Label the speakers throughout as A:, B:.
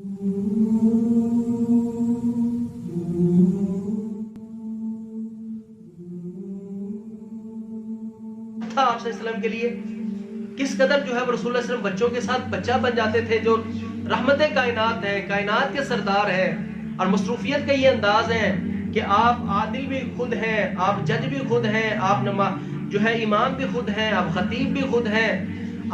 A: تھا آپ صلی اللہ علیہ وسلم کے لیے، کس قدر جو ہے وہ رسول اللہ صلی اللہ علیہ وسلم بچوں کے ساتھ بچہ بن جاتے تھے، جو رحمت کائنات ہیں، کائنات کے سردار ہیں، اور مصروفیت کا یہ انداز ہے کہ آپ عادل بھی خود ہیں، آپ جج بھی خود ہیں، آپ جو ہے امام بھی خود ہیں، آپ خطیب بھی خود ہیں،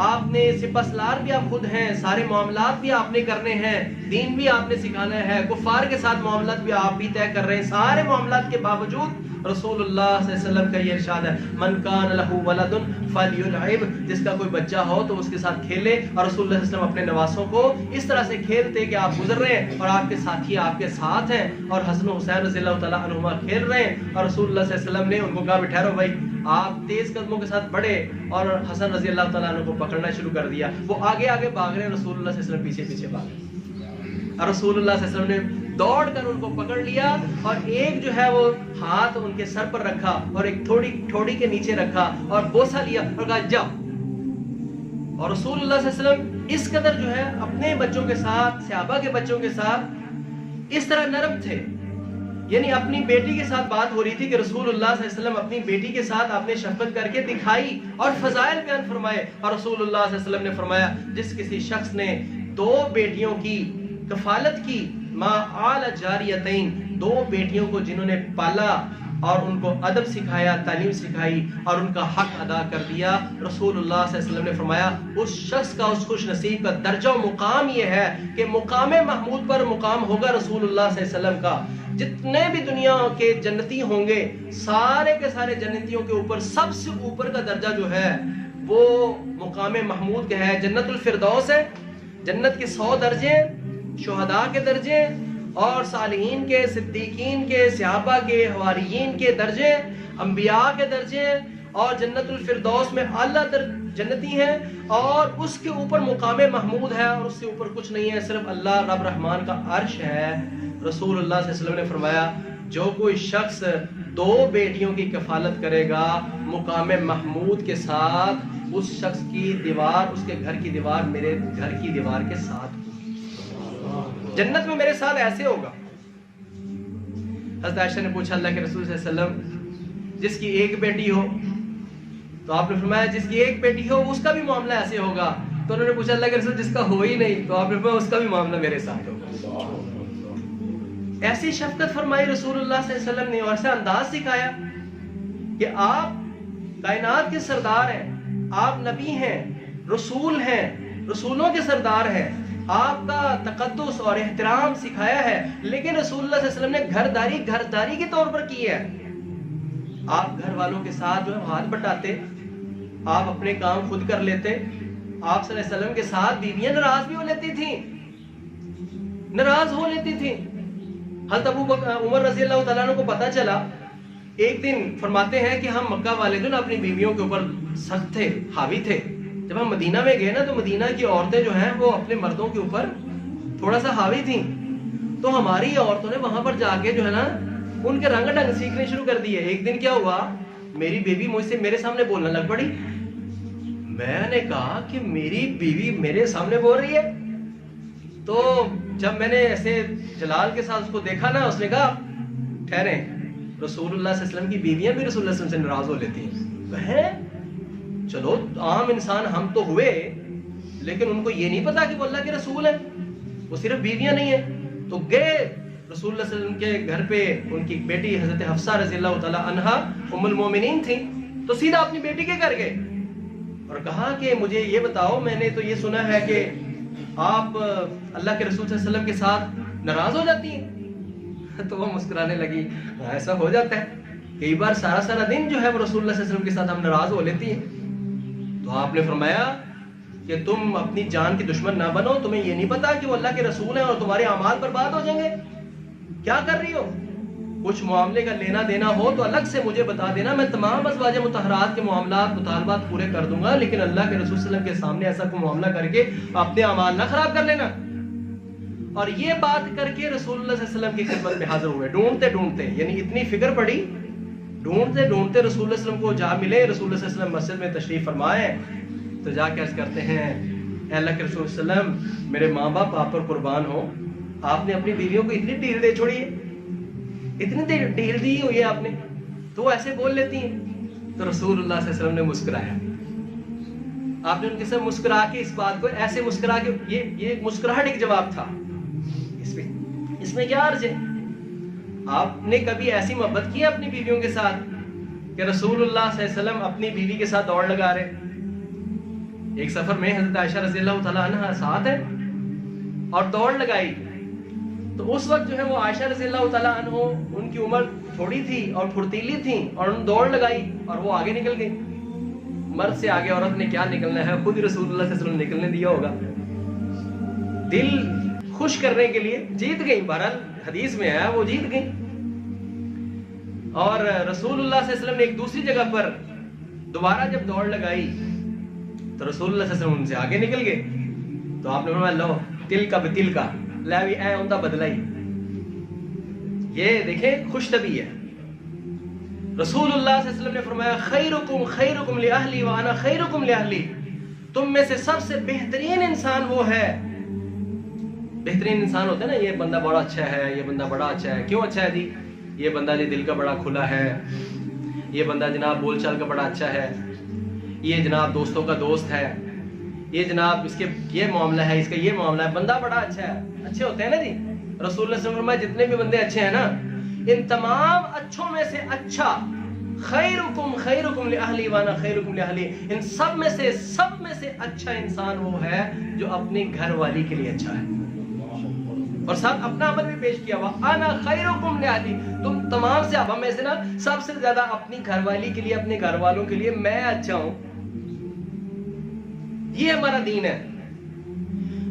A: آپ نے سپہ سالار بھی آپ خود ہیں، سارے معاملات بھی آپ نے کرنے ہیں، دین بھی آپ نے سکھانا ہے، کفار کے ساتھ معاملات بھی آپ بھی طے کر رہے ہیں، سارے معاملات کے باوجود رسول اللہ صلی اللہ علیہ وسلم کا یہ ارشاد ہے، من کان لہ ولد فلیلعب، جس کا کوئی بچہ ہو تو اس کے ساتھ کھیلے، اور رسول اللہ صلی اللہ علیہ وسلم اپنے نواسوں کو اس طرح سے کھیلتے کہ آپ گزر رہے ہیں اور آپ کے ساتھی آپ کے ساتھ ہیں، اور حسن و حسین رضی اللہ تعالیٰ عنہما کھیل رہے ہیں، اور رسول اللہ صلی اللہ علیہ وسلم نے ان کو کہا ٹھہرو بھائی، آپ تیز قدموں کے ساتھ بڑھے، اور حسن رضی اللہ تعالیٰ عنہ کو پکڑنا شروع کر دیا، وہ آگے آگے بھاگ رہے ہیں، رسول اللہ صلی اللہ علیہ وسلم پیچھے پیچھے بھاگ رہے ہیں، اور رسول اللہ صلی اللہ علیہ وسلم نے دوڑ کر ان کو پکڑ لیا، اور ایک جو ہے وہ ہاتھ ان کے سر پر رکھا اور ایک تھوڑی ٹھوڑی کے نیچے رکھا اور بوسہ لیا اور کہا جاؤ۔ اور رسول اللہ صلی اللہ علیہ وسلم اس قدر جو ہے اپنے بچوں کے ساتھ، صحابہ کے بچوں کے ساتھ اس طرح نرم تھے، یعنی اپنی بیٹی کے ساتھ بات ہو رہی تھی کہ رسول اللہ صلی اللہ علیہ وسلم اپنی بیٹی کے ساتھ آپ نے شفقت کر کے دکھائی اور فضائل بیان فرمائے، اور رسول اللہ صلی اللہ علیہ وسلم نے فرمایا جس کسی شخص نے 2 بیٹیوں کی کفالت کی، ما آل جاریتین، 2 بیٹیوں کو جنہوں نے پالا اور ان کو ادب سکھایا، تعلیم سکھائی اور ان کا حق ادا کر دیا، رسول اللہ صلی اللہ علیہ وسلم نے فرمایا اس شخص کا، اس خوش نصیب کا درجہ و مقام یہ ہے کہ مقام محمود پر مقام ہوگا رسول اللہ صلی اللہ علیہ وسلم کا۔ جتنے بھی دنیا کے جنتی ہوں گے، سارے کے سارے جنتیوں کے اوپر سب سے اوپر کا درجہ جو ہے وہ مقام محمود کا ہے، جنت الفردوس ہے۔ جنت کے 100 درجے، شہداء کے درجے، اور صالحین کے، صدیقین کے، صحابہ کے، حواریین کے درجے، انبیاء کے درجے، اور جنت الفردوس میں اعلیٰ جنتی ہیں، اور اس کے اوپر مقام محمود ہے، اور اس سے اوپر کچھ نہیں ہے، صرف اللہ رب رحمان کا عرش ہے۔ رسول اللہ صلی اللہ علیہ وسلم نے فرمایا جو کوئی شخص 2 بیٹیوں کی کفالت کرے گا مقام محمود کے ساتھ، اس شخص کی دیوار، اس کے گھر کی دیوار میرے گھر کی دیوار کے ساتھ ہوگی، جنت میں میرے ساتھ ایسے ہوگا۔ حضرت عائشہ نے پوچھا اللہ کے رسول صلی اللہ علیہ وسلم جس کی 1 بیٹی ہو، تو آپ نے فرمایا جس کی 1 بیٹی ہو اس کا بھی معاملہ ایسے ہوگا، تو انہوں نے پوچھا اللہ کے رسول جس کا ہو ہی نہیں، تو آپ نے فرمایا اس کا بھی معاملہ میرے ساتھ ہوگا۔ ایسی شفقت فرمائی رسول اللہ صلی اللہ علیہ وسلم نے، اور ایسا انداز سکھایا کہ آپ کائنات کے سردار ہیں، آپ نبی ہیں، رسول ہیں، رسولوں کے سردار ہیں، آپ کا تقدس اور احترام سکھایا ہے، لیکن رسول اللہ صلی اللہ علیہ وسلم نے گھرداری کے طور پر کی ہے۔ آپ گھر والوں کے ساتھ جو ہے ہاتھ بٹاتے، آپ اپنے کام خود کر لیتے، آپ صلی اللہ علیہ وسلم کے ساتھ بیویاں ناراض بھی ہو لیتی تھیں، ناراض ہو لیتی تھیں۔ حضرت عمر رضی اللہ تعالیٰ عنہ کو پتا چلا، ایک دن فرماتے ہیں کہ ہم مکہ والے جو نا اپنی بیویوں کے اوپر سخت تھے، حاوی تھے، جب ہم مدینہ میں گئے نا تو مدینہ کی عورتیں جو ہیں وہ اپنے مردوں کے اوپر تھوڑا سا حاوی تھیں، تو ہماری عورتوں نے وہاں پر جا کے جو ہے نا ان کے رنگ ڈھنگ سیکھنے شروع کر دیے۔ ایک دن کیا ہوا، میری بیوی مجھ سے میرے سامنے بولنے لگ پڑی، میں نے کہا کہ میری بیوی میرے سامنے بول رہی ہے، تو جب میں نے ایسے جلال کے ساتھ اس کو دیکھا نا، اس نے کہا ٹھہریں، رسول اللہ صلی اللہ علیہ وسلم کی بیویاں بھی رسول اللہ صلی اللہ علیہ وسلم سے ناراض ہو لیتی ہیں۔ بہن چلو عام انسان ہم تو ہوئے، لیکن ان کو یہ نہیں پتا کہ وہ اللہ کے رسول ہیں، وہ صرف بیویاں نہیں ہیں۔ تو گئے رسول اللہ صلی اللہ علیہ وسلم کے گھر پہ، ان کی بیٹی حضرت حفصہ رضی اللہ تعالی عنہا ام المومنین تھیں، تو سیدھا اپنی بیٹی کے گھر گئے اور کہا کہ مجھے یہ بتاؤ، میں نے تو یہ سنا ہے کہ آپ اللہ کے رسول صلی اللہ علیہ وسلم کے ساتھ ناراض ہو جاتی ہیں۔ تو وہ مسکرانے لگی، ایسا ہو جاتا ہے کئی بار، سارا دن جو ہے وہ رسول اللہ صلی اللہ علیہ وسلم کے ساتھ ہم ناراض ہو لیتی ہیں۔ تو آپ نے فرمایا کہ تم اپنی جان کی دشمن نہ بنو، تمہیں یہ نہیں پتا کہ وہ اللہ کے رسول ہیں اور تمہارے اعمال برباد ہو جائیں گے، کیا کر رہی ہو؟ کچھ معاملے کا لینا دینا ہو تو الگ سے مجھے بتا دینا، میں تمام ازواج مطہرات کے معاملات مطالبات پورے کر دوں گا، لیکن اللہ کے رسول صلی اللہ علیہ وسلم کے سامنے ایسا کوئی معاملہ کر کے اپنے اعمال نہ خراب کر لینا۔ اور یہ بات کر کے رسول اللہ صلی اللہ علیہ وسلم کی خدمت میں حاضر ہوئے، ڈھونڈتے، یعنی اتنی فکر پڑی، ڈھونڈتے رسول اللہ صلی اللہ علیہ وسلم کو جا ملے، رسول اللہ صلی اللہ علیہ وسلم مسجد میں تشریف فرمائے، تو جا کے عرض کرتے ہیں اے اللہ کے رسول صلی اللہ علیہ وسلم میرے ماں باپ آپ پر قربان ہو، آپ نے اپنی بیویوں کو اتنی ڈھیل دے چھوڑی ہے، اتنی ڈھیل دی ہوئی ہے آپ نے، تو وہ ایسے بول لیتی ہیں۔ تو رسول اللہ صلی اللہ علیہ وسلم نے مسکرایا، آپ نے ان کے ساتھ مسکرا کے اس بات کو ایسے مسکرا کے، یہ مسکراہٹ ایک جواب تھا، اس میں کیا عرض ہے؟ آپ نے کبھی ایسی محبت کی ہے اپنی بیویوں کے ساتھ کہ رسول اللہ صلی اللہ علیہ وسلم اپنی بیوی کے ساتھ دوڑ لگا رہے؟ ایک سفر میں حضرت عائشہ رضی اللہ تعالیٰ عنہ ساتھ ہے اور دوڑ لگائی، تو اس وقت جو ہے وہ عائشہ رضی اللہ تعالیٰ عنہ ان کی عمر تھوڑی تھی اور پھرتیلی تھی، اور ان دوڑ لگائی اور وہ آگے نکل گئی۔ مرد سے آگے عورت نے کیا نکلنا ہے، خود ہی رسول اللہ صلی اللہ علیہ وسلم نے نکلنے دیا ہوگا۔ دل خوش کرنے کے لیے جیت گئی، بہرحال حدیث میں ہے وہ جیت گئی۔ اور رسول اللہ صلی اللہ علیہ وسلم نے ایک دوسری جگہ پر دوبارہ جب دوڑ لگائی تو رسول اللہ صلی اللہ علیہ وسلم ان سے آگے نکل گئے، تو آپ نے فرمایا لو تل کا بتل کا لے بھی اے ان کا بدلہ ہی۔ یہ دیکھیں خوش طبی ہے۔ رسول اللہ صلی اللہ علیہ وسلم نے فرمایا خیرکم خیرکم لأہلی وانا خیرکم لأہلی، تم میں سے سب سے بہترین انسان وہ ہے، بہترین انسان ہوتا ہے نا، یہ بندہ بڑا اچھا ہے، یہ بندہ بڑا اچھا ہے، کیوں اچھا ہے جی؟ یہ بندہ جی دل کا بڑا کھلا ہے، یہ بندہ جناب بول چال کا بڑا اچھا ہے، یہ جناب دوستوں کا دوست ہے، یہ جناب اس کے یہ معاملہ ہے، اس کا یہ معاملہ ہے، بندہ بڑا اچھا ہے، اچھے ہوتے ہیں نا جی۔ رسول اللہ صلی اللہ علیہ وسلم فرمایا جتنے بھی بندے اچھے ہیں نا، ان تمام اچھوں میں سے اچھا خیرکم خیرکم لأہلی وانا خیرکم لأہلی، ان سب میں سے اچھا انسان وہ ہے جو اپنی گھر والی کے لیے اچھا ہے، اور ساتھ اپنا عمل بھی پیش کیا ہوا انا خیرکم لأہلی، تم تمام سے اب ہم میں سے نا سب سے زیادہ اپنی گھر والی کے لیے، اپنے گھر والوں کے لیے میں اچھا ہوں۔ یہ ہمارا دین ہے۔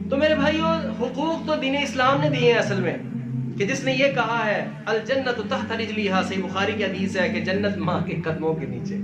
A: تو میرے بھائیوں، حقوق تو دین اسلام نے دیے ہیں اصل میں، کہ جس نے یہ کہا ہے الجنت تحت رجلیھا، صحیح بخاری کی حدیث ہے کہ جنت ماں کے قدموں کے نیچے۔